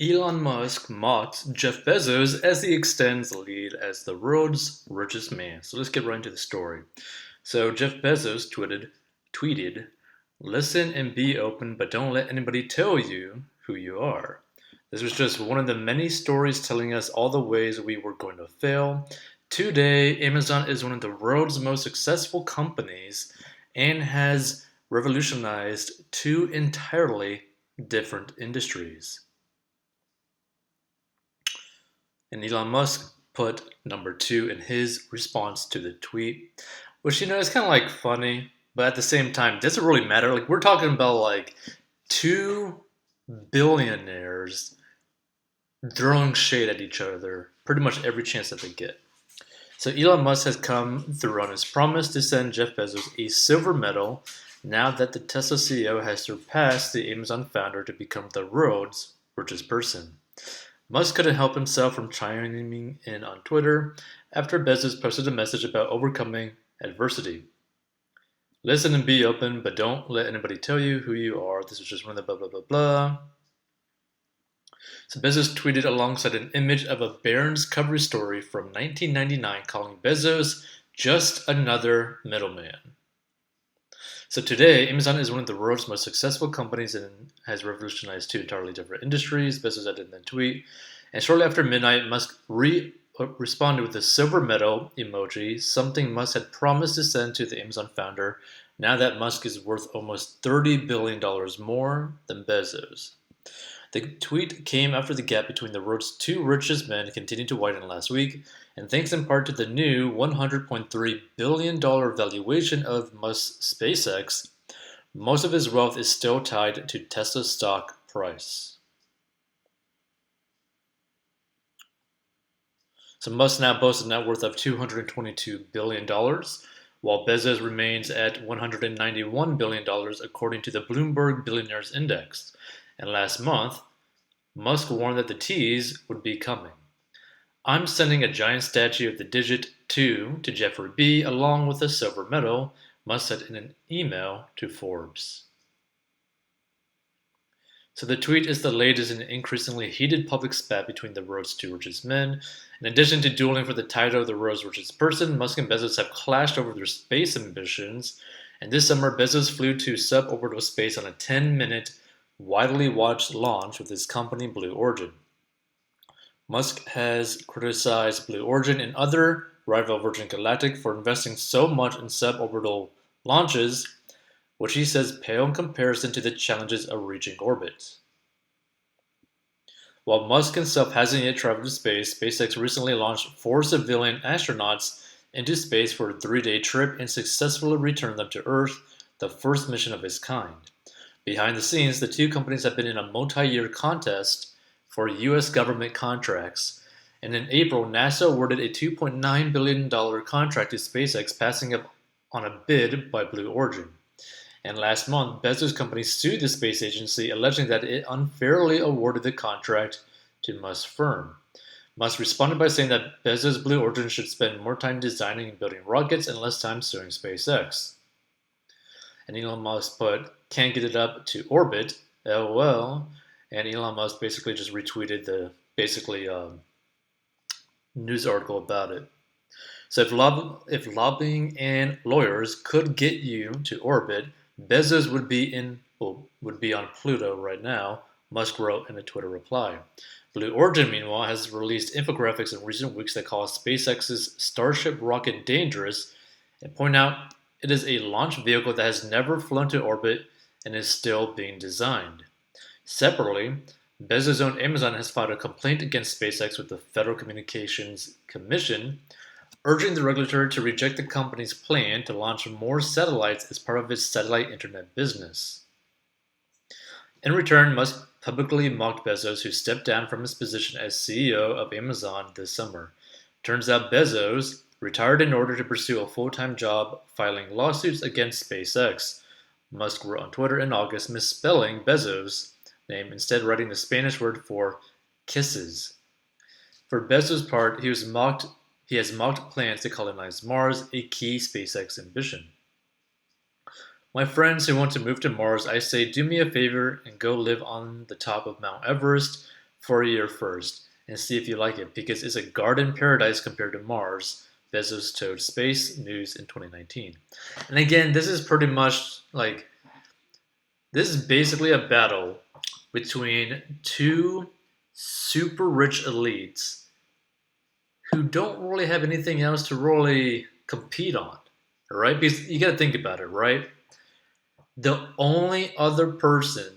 Elon Musk mocks Jeff Bezos as he extends the lead as the world's richest man. So let's get right into the story. So Jeff Bezos tweeted, "Listen and be open, but don't let anybody tell you who you are." This was just one of the many stories telling us all the ways we were going to fail. Today, Amazon is one of the world's most successful companies and has revolutionized two entirely different industries. And Elon Musk put number two in his response to the tweet, which is kind of like funny, but at the same time, doesn't really matter. Like we're talking about like two billionaires throwing shade at each other pretty much every chance that they get. So Elon Musk has come through on his promise to send Jeff Bezos a silver medal now that the Tesla CEO has surpassed the Amazon founder to become the world's richest person. Musk couldn't help himself from chiming in on Twitter after Bezos posted a message about overcoming adversity. Listen and be open, but don't let anybody tell you who you are. This is just one of the blah blah blah blah. So Bezos tweeted alongside an image of a Barron's cover story from 1999 calling Bezos just another middleman. So today, Amazon is one of the world's most successful companies and has revolutionized two entirely different industries. Bezos added in the tweet. And shortly after midnight, Musk responded with a silver medal emoji, something Musk had promised to send to the Amazon founder, now that Musk is worth almost $30 billion more than Bezos. The tweet came after the gap between the world's two richest men continued to widen last week, and thanks in part to the new $100.3 billion valuation of Musk's SpaceX, most of his wealth is still tied to Tesla's stock price. So Musk now boasts a net worth of $222 billion, while Bezos remains at $191 billion according to the Bloomberg Billionaires Index. And last month, Musk warned that the tease would be coming. "I'm sending a giant statue of the digit 2 to Jeffrey B. along with a silver medal," Musk said in an email to Forbes. So the tweet is the latest in an increasingly heated public spat between the world's two richest men. In addition to dueling for the title of the world's richest person, Musk and Bezos have clashed over their space ambitions. And this summer, Bezos flew to suborbital space on a 10-minute widely watched launch with his company Blue Origin. Musk has criticized Blue Origin and other rival Virgin Galactic for investing so much in suborbital launches, which he says pale in comparison to the challenges of reaching orbit. While Musk himself hasn't yet traveled to space, SpaceX recently launched 4 civilian astronauts into space for a 3-day trip and successfully returned them to Earth, the first mission of its kind. Behind the scenes, the two companies have been in a multi-year contest for U.S. government contracts, and in April, NASA awarded a $2.9 billion contract to SpaceX, passing up on a bid by Blue Origin. And last month, Bezos' company sued the space agency, alleging that it unfairly awarded the contract to Musk's firm. Musk responded by saying that Bezos' Blue Origin should spend more time designing and building rockets and less time suing SpaceX. And Elon Musk put, "Can't get it up to orbit, LOL." And Elon Musk basically just retweeted the news article about it. So if lobbying and lawyers could get you to orbit, Bezos would be on Pluto right now, Musk wrote in a Twitter reply. Blue Origin, meanwhile, has released infographics in recent weeks that call SpaceX's Starship rocket dangerous and point out it is a launch vehicle that has never flown to orbit and is still being designed. Separately, Bezos-owned Amazon has filed a complaint against SpaceX with the Federal Communications Commission, urging the regulator to reject the company's plan to launch more satellites as part of its satellite internet business. In return, Musk publicly mocked Bezos, who stepped down from his position as CEO of Amazon this summer. Turns out Bezos retired in order to pursue a full-time job filing lawsuits against SpaceX. Musk wrote on Twitter in August, misspelling Bezos' name, instead writing the Spanish word for kisses. For Bezos' part, he has mocked plans to colonize Mars, a key SpaceX ambition. "My friends who want to move to Mars, I say do me a favor and go live on the top of Mount Everest. for a year first and see if you like it because it's a garden paradise compared to Mars, Bezos told Space News in 2019. And again, this is pretty much like this is basically a battle between two super rich elites who don't really have anything else to really compete on, right? Because you got to think about it, right? The only other person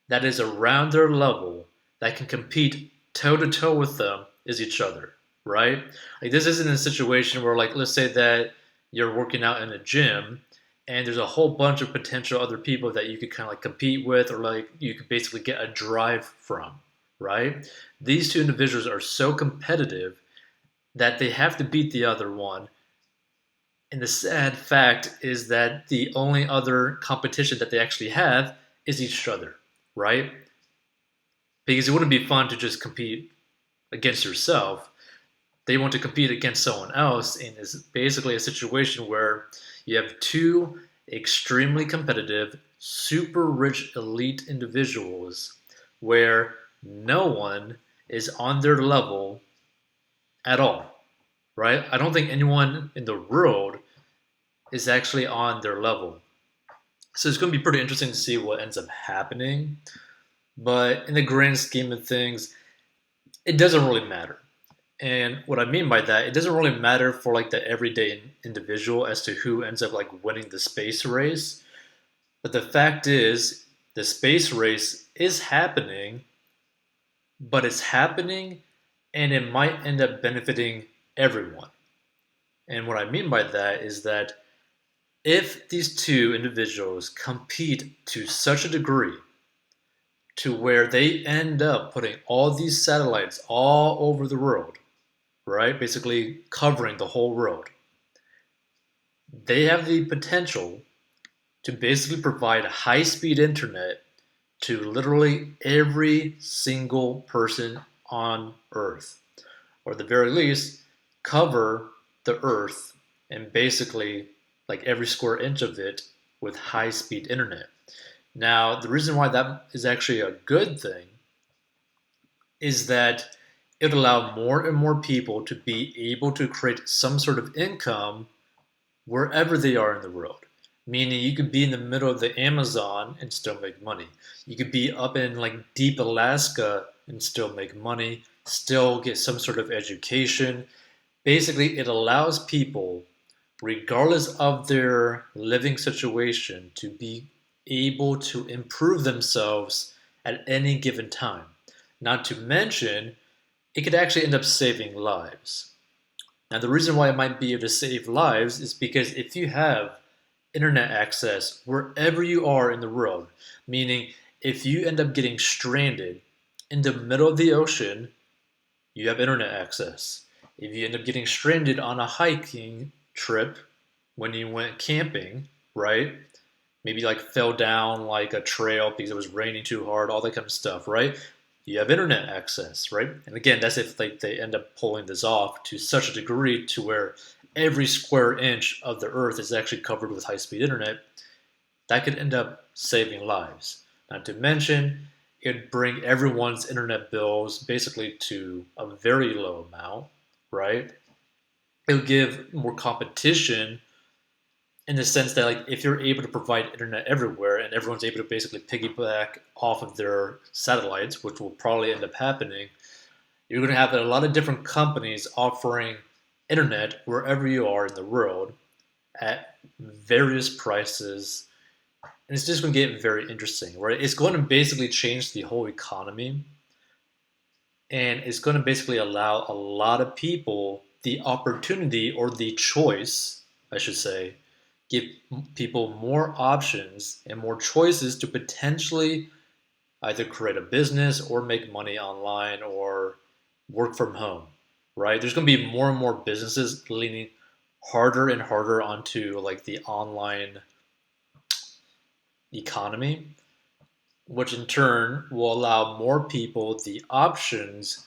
that is around their level that can compete toe to toe with them is each other, right? Like this isn't a situation where, like, let's say that you're working out in a gym and there's a whole bunch of potential other people that you could kind of like compete with or like you could basically get a drive from, right? These two individuals are so competitive that they have to beat the other one. And the sad fact is that the only other competition that they actually have is each other, right? Because it wouldn't be fun to just compete against yourself. They want to compete against someone else, and it's basically a situation where you have two extremely competitive, super rich elite individuals where no one is on their level at all, right? I don't think anyone in the world is actually on their level. So it's going to be pretty interesting to see what ends up happening. But in the grand scheme of things, it doesn't really matter. And what I mean by that, it doesn't really matter for like the everyday individual as to who ends up like winning the space race. But the fact is, the space race is happening, but it's happening and it might end up benefiting everyone. And what I mean by that is that if these two individuals compete to such a degree to where they end up putting all these satellites all over the world, right? Basically covering the whole world. They have the potential to basically provide high speed internet to literally every single person on Earth, or at the very least, cover the Earth and basically like every square inch of it with high speed internet. Now, the reason why that is actually a good thing is that it would allow more and more people to be able to create some sort of income wherever they are in the world. Meaning you could be in the middle of the Amazon and still make money. You could be up in like deep Alaska and still make money, still get some sort of education. Basically, it allows people, regardless of their living situation, to be able to improve themselves at any given time. Not to mention, it could actually end up saving lives. Now, the reason why it might be able to save lives is because if you have internet access wherever you are in the world, meaning if you end up getting stranded in the middle of the ocean, you have internet access. If you end up getting stranded on a hiking trip when you went camping, right? Maybe like fell down like a trail because it was raining too hard, all that kind of stuff, right? You have internet access, right? And again, that's if like they end up pulling this off to such a degree to where every square inch of the earth is actually covered with high-speed internet. That could end up saving lives. Not to mention, it'd bring everyone's internet bills basically to a very low amount, right? It would give more competition in the sense that like if you're able to provide internet everywhere and everyone's able to basically piggyback off of their satellites, which will probably end up happening, you're going to have a lot of different companies offering internet wherever you are in the world at various prices. And it's just going to get very interesting, right? It's going to basically change the whole economy. And it's going to basically allow a lot of people the opportunity or the choice, I should say, give people more options and more choices to potentially either create a business or make money online or work from home, right? There's going to be more and more businesses leaning harder and harder onto like the online economy, which in turn will allow more people the options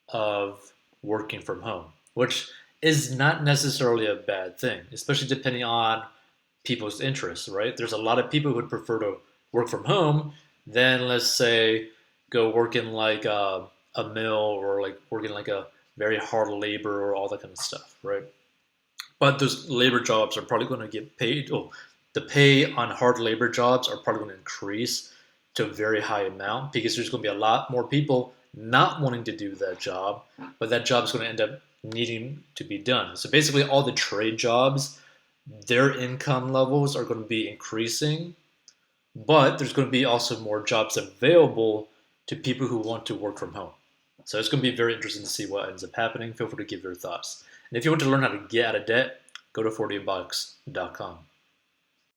of working from home, which is not necessarily a bad thing, especially depending on people's interests, right? There's a lot of people who would prefer to work from home than, let's say, go work in like a mill or like working like a very hard labor or all that kind of stuff, right? But those labor jobs are probably going to get paid. Oh, the pay on hard labor jobs are probably going to increase to a very high amount because there's going to be a lot more people not wanting to do that job, but that job is going to end up needing to be done. So basically, all the trade jobs, their income levels are going to be increasing, but there's going to be also more jobs available to people who want to work from home. So it's going to be very interesting to see what ends up happening. Feel free to give your thoughts. And if you want to learn how to get out of debt, go to 40bucks.com.